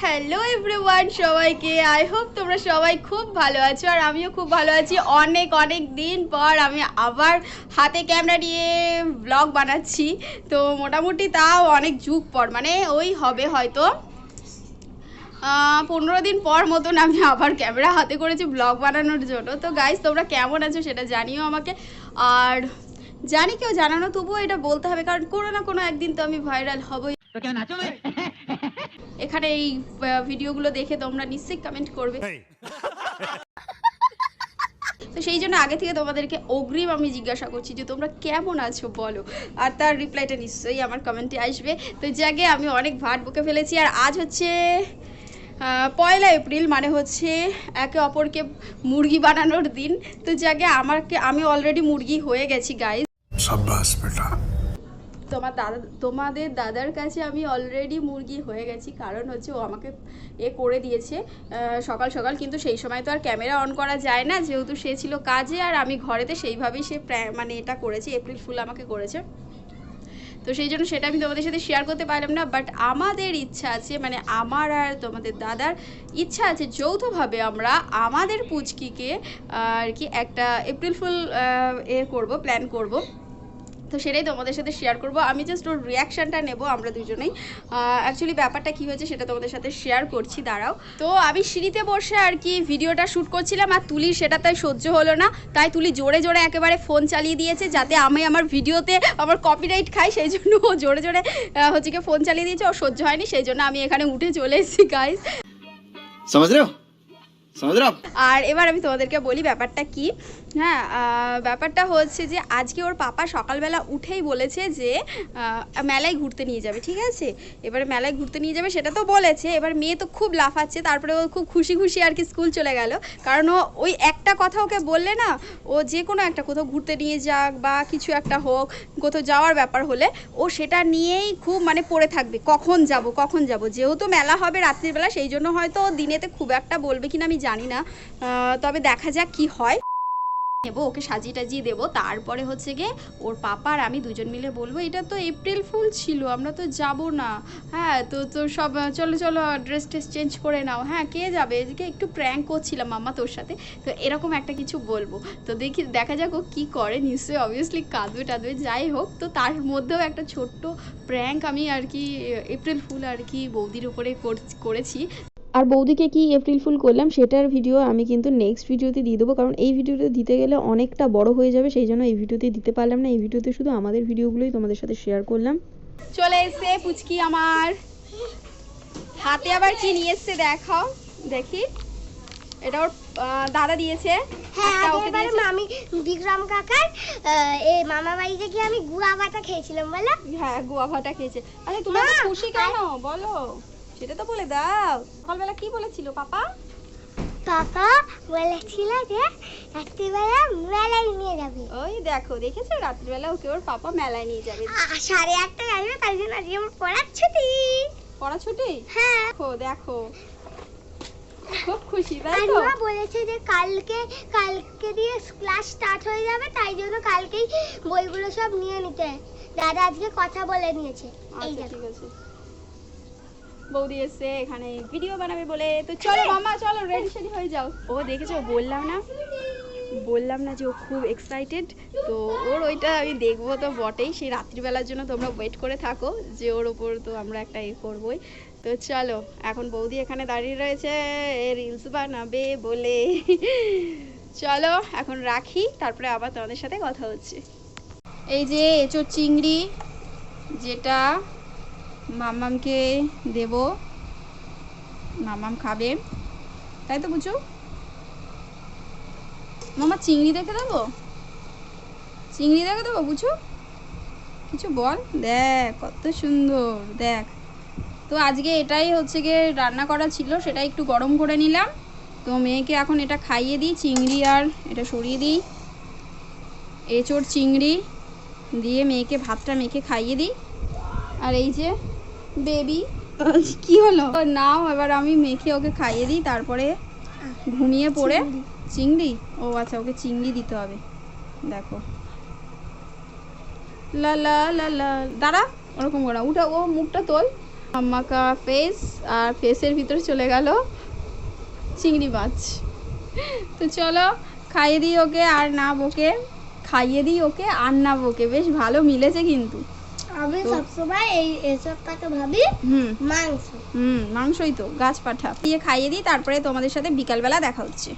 Hello everyone, সবাইকে I hope তোমরা সবাই খুব ভালো আছো আর আমিও খুব ভালো আছি। অনেক অনেক দিন পর আমি আবার হাতে ক্যামেরা নিয়ে ব্লগ বানাচ্ছি। তো মোটামুটি তাও অনেক যুগ পর, মানে ওই হবে হয়তো 15 দিন পর মতন আমি আবার ক্যামেরা হাতে করেছি ব্লগ বানানোর জন্য। তো গাইস, তোমরা কেমন আছো সেটা জানিও আমাকে। আর জানি কেউ জানানো, তবুও এটা বলতে হবে, কারণ কোনো না কোনো একদিন তো আমি ভাইরাল হবই। এখানে এই ভিডিওগুলো দেখে তোমরা নিশ্চয়ই কমেন্ট করবে। তো সেই জন্য আগে থেকে তোমাদেরকে অগ্রিম আমি জিজ্ঞাসা করছি যে তোমরা কেমন আছো বলো, আর তার রিপ্লাইটা নিশ্চয়ই আমার কমেন্টে আসবে। তো জাগে আমি অনেক ভাট বকে ফেলেছি, আর আজ হচ্ছে 1 এপ্রিল, মানে হচ্ছে একে অপরকে মুরগি বানানোর দিন। তো জাগে আমি অলরেডি মুরগি হয়ে গেছি গাইস। শাবাশ বেটা। তোমাদের দাদার কাছে আমি অলরেডি মুরগি হয়ে গেছি, কারণ হচ্ছে ও আমাকে করে দিয়েছে সকাল সকাল। কিন্তু সেই সময় তো আর ক্যামেরা অন করা যায় না, যেহেতু সে ছিল কাজে আর আমি ঘরেতে, সেইভাবেই সে মানে এটা করেছে, এপ্রিল ফুল আমাকে করেছে। তো সেই জন্য সেটা আমি তোমাদের সাথে শেয়ার করতে পারলাম না। বাট আমাদের ইচ্ছা আছে, মানে আমার আর তোমাদের দাদার ইচ্ছা আছে, যৌথভাবে আমরা আমাদের পুচকিকে আর কি একটা এপ্রিল ফুল করব, প্ল্যান করব। তো সেটাই তোমাদের সাথে শেয়ার করব। আমি জাস্ট ওর রিয়াকশানটা নেব আমরা দুজনেই। অ্যাকচুয়ালি ব্যাপারটা কী হয়েছে সেটা তোমাদের সাথে শেয়ার করছি, দাঁড়াও। তো আমি সিঁড়িতে বসে আর কি ভিডিওটা শ্যুট করছিলাম, আর তুলির সেটা তাই সহ্য হলো না, তাই তুলি জোরে জোরে একেবারে ফোন চালিয়ে দিয়েছে, যাতে আমি আমার ভিডিওতে আমার কপিরাইট খাই। সেই জন্য ও জোরে জোরে হচ্ছে কি ফোন চালিয়ে দিয়েছে, ও সহ্য হয়নি, সেই জন্য আমি এখানে উঠে চলে এসেছি গাইস। समझ रहे हो? আর এবার আমি তোমাদেরকে বলি ব্যাপারটা কি। হ্যাঁ, ব্যাপারটা হচ্ছে যে আজকে ওর পাপা সকালবেলা উঠেই বলেছে যে মেলায় ঘুরতে নিয়ে যাবে, ঠিক আছে। এবারে মেলায় ঘুরতে নিয়ে যাবে সেটা তো বলেছে, এবার মেয়ে তো খুব লাফাচ্ছে, তারপরে ও খুব খুশি খুশি আর কি স্কুল চলে গেল। কারণ ও ওই একটা কথা ওকে বললে না, ও যে কোনো একটা কোথাও ঘুরতে নিয়ে যাক বা কিছু একটা হোক, কোথাও যাওয়ার ব্যাপার হলে ও সেটা নিয়েই খুব মানে পড়ে থাকবে, কখন যাব কখন যাব। যেহেতু মেলা হবে রাত্রিবেলা, সেই জন্য হয়তো দিনেতে খুব একটা বলবে কিনা আমি জানি না, তবে দেখা যাক কি হয়। নেবো ওকে, সাজিয়ে টাজিয়ে দেবো, তারপরে হচ্ছে গিয়ে ওর পাপা আর আমি দুজন মিলে বলবো এটা তো এপ্রিল ফুল ছিল, আমরা তো যাব না। হ্যাঁ, তো সব চলো চলো ড্রেস ট্রেস চেঞ্জ করে নাও। হ্যাঁ, কে যাবে, এদিকে একটু প্র্যাঙ্ক করছিলাম মাম্মা তোর সাথে, তো এরকম একটা কিছু বলবো। তো দেখা যাক ও কী করে, নিশ্চয়ই অবভিয়াসলি কাঁদবে টাদবে, যাই হোক। তো তার মধ্যেও একটা ছোট্ট প্র্যাঙ্ক আমি আর কি এপ্রিল ফুল আর কি বৌদির উপরে করেছি। আর বৌদিকে কি এপ্রিল ফুল করলাম সেটার ভিডিও আমি কিন্তু নেক্সট ভিডিওতে দিয়ে দেবো, কারণ এই ভিডিওতে দিতে গেলে অনেকটা বড় হয়ে যাবে, সেই জন্য এই ভিডিওতে দিতে পারলাম না। এই ভিডিওতে শুধু আমাদের ভিডিওগুলোই তোমাদের সাথে শেয়ার করলাম। চলে এসে পুচকি আমার হাতে আবার কি নিয়ে এসছে দেখাও দেখি। এটা ওর দাদা দিয়েছে। হ্যাঁ, এবারে মামি বিক্রম কাকার এই মামা বাড়িতে গিয়ে আমি গুয়া ভাটা খেয়েছিলাম বলো। হ্যাঁ, গুয়া ভাটা খেয়েছে। আরে তুমি এত খুশি কেন বলো, সেটা তো বলে দাও। সকালবেলা কি বলেছিল পাপা? পাপা বলেছিল যে রাত্রিবেলা মেলায় নিয়ে যাবে। ওই দেখো, দেখেছো রাত্রিবেলা ওকে ওর পাপা মেলায় নিয়ে যাবে। 8:30 আসবে, তাই জন্য আজকে আমার পড়ার ছুটি। পড়া ছুটি? হ্যাঁ, দেখো দেখো খুব খুশি, তাই আর তো? মা বলেছে যে কালকে দিয়ে ক্লাস স্টার্ট হয়ে যাবে, তাই জন্য কালকেই বইগুলো সব নিয়ে নিতে। দাদা আজকে কথা বলে নিয়েছে। এই আচ্ছা, দেখো। ঠিক আছে। বৌদি এসে এখানে ভিডিও বানাবে বলে, তো চলো মামা চলো রেডি সেডি হয়ে যাও। ও দেখেছো, বললাম না যে ও খুব এক্সাইটেড। তো ওর ওইটা আমি দেখবো তো বটেই, সেই রাত্রিবেলার জন্য তোমরা ওয়েট করে থাকো, যে ওর ওপর তো আমরা একটা করবোই। তো চলো, এখন বৌদি এখানে দাঁড়িয়ে রয়েছে রিলস বানাবে বলে। চলো এখন রাখি, তারপরে আবার তোমাদের সাথে কথা হচ্ছে। এই যে এঁচোর চিংড়ি, যেটা মাম্মামকে দেব, মাম্মাম খাবে, তাই তো বুঝো। মামা চিংড়ি দেখে দেবো, বুঝো কিছু বল। দেখ কত সুন্দর, দেখ। তো আজকে এটাই হচ্ছে গিয়ে রান্না করা ছিল, সেটা একটু গরম করে নিলাম। তো মেয়েকে এখন এটা খাইয়ে দিই, চিংড়ি আর এটা সরিয়ে দিই, এঁচোড় চিংড়ি দিয়ে মেয়েকে ভাতটা মেখে খাইয়ে দিই। আর এই যে বেবি, কি হলো নাও, এবার আমি মেখে ওকে খাইয়ে দিই, তারপরে ঘুমিয়ে পড়ে। চিংড়ি, ও আচ্ছা, ওকে চিংড়ি দিতে হবে। দেখো লা লা লা লা, দাঁড়া ওরকম করে উঠা, ও মুখটা তোল, আম্মাকা ফেস, আর ফেসের ভিতরে চলে গেল চিংড়ি মাছ। তো চলো খাইয়ে দিই ওকে আর না বকে, খাইয়ে দিই ওকে আর না বকে। বেশ ভালো মিলেছে কিন্তু। আমি সবসময় এসবটাকে ভাবি মাংস। মাংসই তো, গাছ পাঠা দিয়ে খাইয়ে দিই, তারপরে তোমাদের সাথে বিকালবেলা দেখা হচ্ছে।